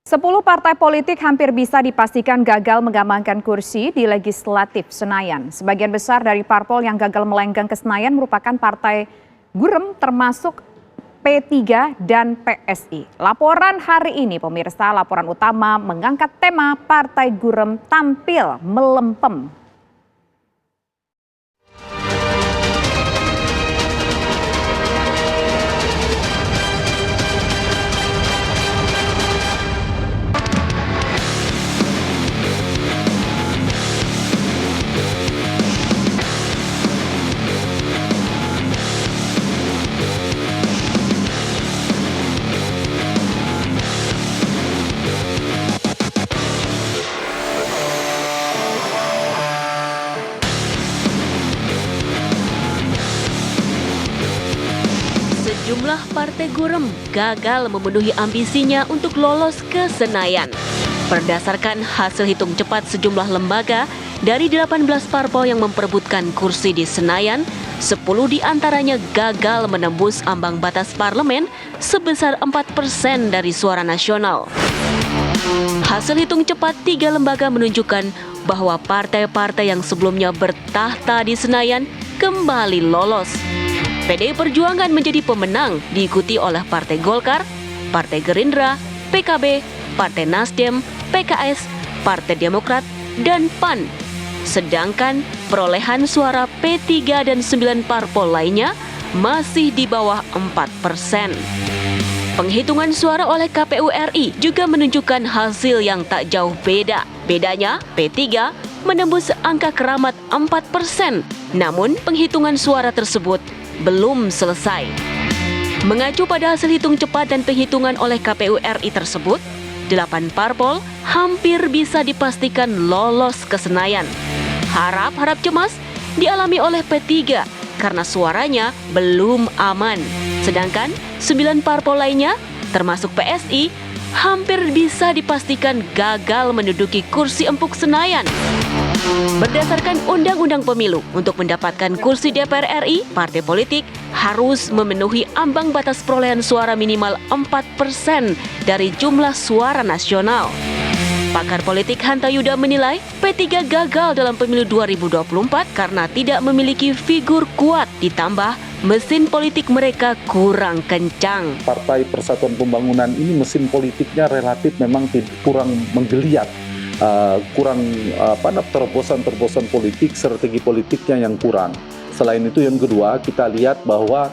10 partai politik hampir bisa dipastikan gagal mengamankan kursi di Legislatif Senayan. Sebagian besar dari parpol yang gagal melenggang ke Senayan merupakan partai Gurem termasuk P3 dan PSI. Laporan hari ini pemirsa, laporan utama mengangkat tema Partai Gurem tampil melempem. Sejumlah partai Gurem gagal memenuhi ambisinya untuk lolos ke Senayan. Berdasarkan hasil hitung cepat sejumlah lembaga, dari 18 parpol yang memperebutkan kursi di Senayan, 10 diantaranya gagal menembus ambang batas parlemen sebesar 4% dari suara nasional. Hasil hitung cepat 3 lembaga menunjukkan bahwa partai-partai yang sebelumnya bertahta di Senayan kembali lolos. PDI Perjuangan menjadi pemenang, diikuti oleh Partai Golkar, Partai Gerindra, PKB, Partai Nasdem, PKS, Partai Demokrat, dan PAN. Sedangkan perolehan suara P3 dan 9 parpol lainnya masih di bawah 4%. Penghitungan suara oleh KPU RI juga menunjukkan hasil yang tak jauh beda. Bedanya, P3 menembus angka keramat 4%. Namun, penghitungan suara tersebut belum selesai. Mengacu pada hasil hitung cepat dan penghitungan oleh KPU RI tersebut, 8 parpol hampir bisa dipastikan lolos ke Senayan. Harap-harap cemas dialami oleh P3 karena suaranya belum aman. Sedangkan 9 parpol lainnya, termasuk PSI, hampir bisa dipastikan gagal menduduki kursi empuk Senayan. Berdasarkan Undang-Undang Pemilu, untuk mendapatkan kursi DPR RI, partai politik harus memenuhi ambang batas perolehan suara minimal 4% dari jumlah suara nasional. Pakar politik Hanta Yuda menilai P3 gagal dalam pemilu 2024 karena tidak memiliki figur kuat, ditambah mesin politik mereka kurang kencang. Partai Persatuan Pembangunan ini mesin politiknya relatif memang kurang menggeliat. Kurang terobosan politik, strategi politiknya yang kurang. Selain itu yang kedua, kita lihat bahwa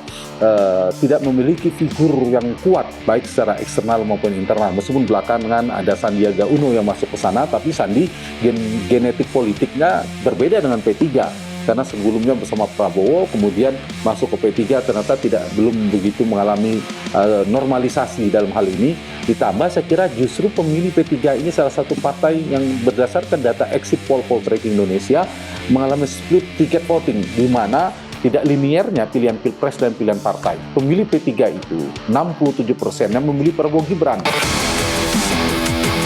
tidak memiliki figur yang kuat baik secara eksternal maupun internal. Meskipun belakangan ada Sandiaga Uno yang masuk ke sana, tapi Sandi genetik politiknya berbeda dengan P3. Karena sebelumnya bersama Prabowo, kemudian masuk ke P3 ternyata belum begitu mengalami normalisasi dalam hal ini. Ditambah saya kira justru pemilih P3 ini salah satu partai yang berdasarkan data exit poll Poltreking Indonesia mengalami split ticket voting, di mana tidak liniernya pilihan pilpres dan pilihan partai. Pemilih P3 itu 67% yang memilih Prabowo Gibran.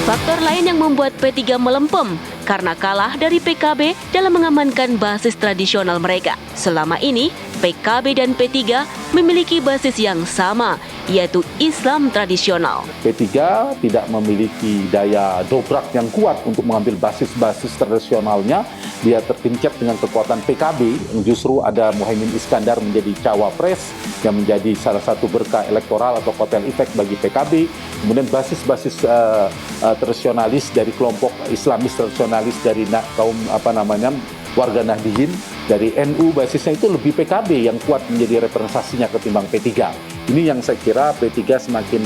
Faktor lain yang membuat P3 melempem karena kalah dari PKB dalam mengamankan basis tradisional mereka. Selama ini, PKB dan P3 memiliki basis yang sama, yaitu Islam tradisional. P3 tidak memiliki daya dobrak yang kuat untuk mengambil basis-basis tradisionalnya. Dia terkincir dengan kekuatan PKB, yang justru ada Muhaimin Iskandar menjadi cawapres, yang menjadi salah satu berkah elektoral atau kotel efek bagi PKB. Kemudian basis-basis tradisionalis dari kelompok Islamis tradisionalis dari kaum warga Nahdliyin, dari NU, basisnya itu lebih PKB yang kuat menjadi representasinya ketimbang P3. Ini yang saya kira P3 semakin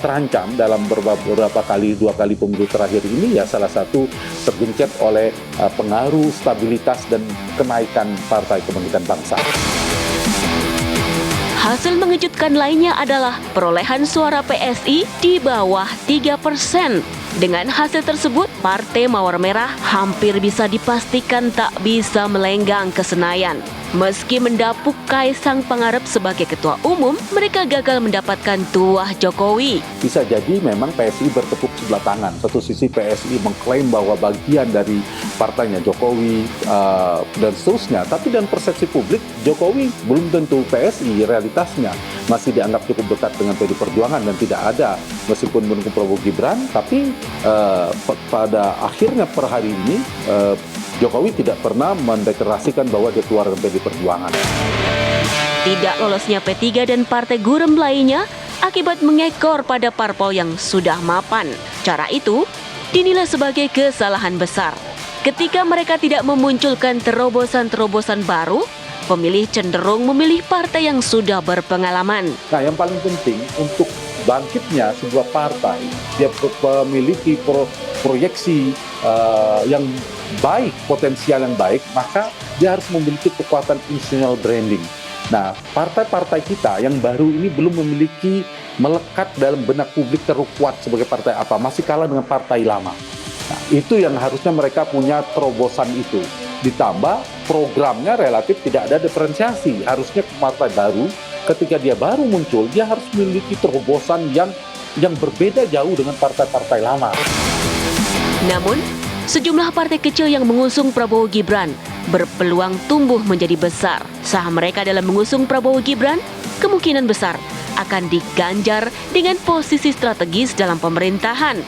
terancam dalam beberapa kali, 2 kali pemilu terakhir ini, ya salah satu tergencet oleh pengaruh stabilitas dan kenaikan Partai Kebangkitan Bangsa. Hasil mengejutkan lainnya adalah perolehan suara PSI di bawah 3%. Dengan hasil tersebut, Partai Mawar Merah hampir bisa dipastikan tak bisa melenggang ke Senayan. Meski mendapuk Kaisang Pangarep sebagai ketua umum, mereka gagal mendapatkan tuah Jokowi. Bisa jadi memang PSI bertepuk sebelah tangan. Satu sisi PSI mengklaim bahwa bagian dari partainya Jokowi dan seterusnya. Tapi dan persepsi publik, Jokowi belum tentu PSI realitasnya. Masih dianggap cukup dekat dengan PD Perjuangan dan tidak ada meskipun mendukung Prabowo Gibran. Tapi pada akhirnya per hari ini Jokowi tidak pernah mendeklarasikan bahwa dia keluar dari PD Perjuangan. Tidak lolosnya P3 dan partai gurem lainnya akibat mengekor pada parpol yang sudah mapan. Cara itu dinilai sebagai kesalahan besar. Ketika mereka tidak memunculkan terobosan-terobosan baru, pemilih cenderung memilih partai yang sudah berpengalaman. Nah, yang paling penting untuk bangkitnya sebuah partai, dia memiliki proyeksi yang baik, potensial yang baik, maka dia harus memiliki kekuatan institutional branding. Nah, partai-partai kita yang baru ini belum memiliki melekat dalam benak publik terlalu kuat sebagai partai apa, masih kalah dengan partai lama. Nah, itu yang harusnya mereka punya terobosan itu. Ditambah programnya relatif tidak ada diferensiasi. Harusnya partai baru, ketika dia baru muncul, dia harus memiliki terobosan yang berbeda jauh dengan partai-partai lama. Namun, sejumlah partai kecil yang mengusung Prabowo Gibran berpeluang tumbuh menjadi besar. Saham mereka dalam mengusung Prabowo Gibran kemungkinan besar akan diganjar dengan posisi strategis dalam pemerintahan.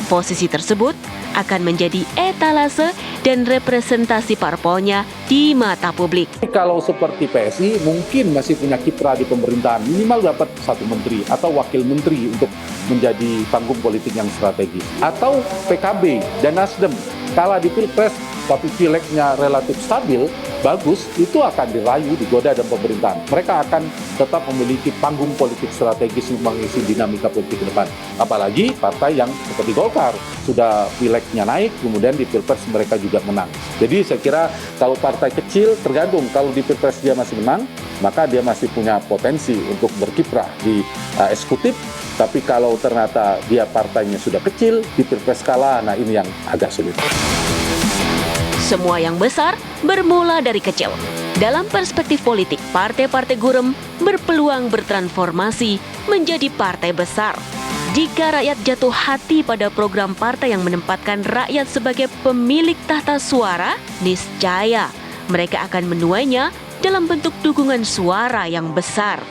Posisi tersebut akan menjadi etalase dan representasi parpolnya di mata publik. Kalau seperti PSI mungkin masih punya kiprah di pemerintahan, minimal dapat satu menteri atau wakil menteri untuk menjadi panggung politik yang strategis. Atau PKB dan Nasdem, kalah di Pilpres tapi pileknya relatif stabil, bagus, itu akan dirayu, digoda dalam pemerintahan. Mereka akan tetap memiliki panggung politik strategis untuk mengisi dinamika politik ke depan. Apalagi partai yang seperti Golkar, sudah pileknya naik, kemudian di Pilpres mereka juga menang. Jadi saya kira kalau partai kecil tergantung, kalau di Pilpres dia masih menang, maka dia masih punya potensi untuk berkiprah di eksekutif. Tapi kalau ternyata dia partainya sudah kecil, di Pilpres kalah, nah ini yang agak sulit. Semua yang besar bermula dari kecil. Dalam perspektif politik, partai-partai gurem berpeluang bertransformasi menjadi partai besar. Jika rakyat jatuh hati pada program partai yang menempatkan rakyat sebagai pemilik tahta suara, niscaya mereka akan menuainya dalam bentuk dukungan suara yang besar.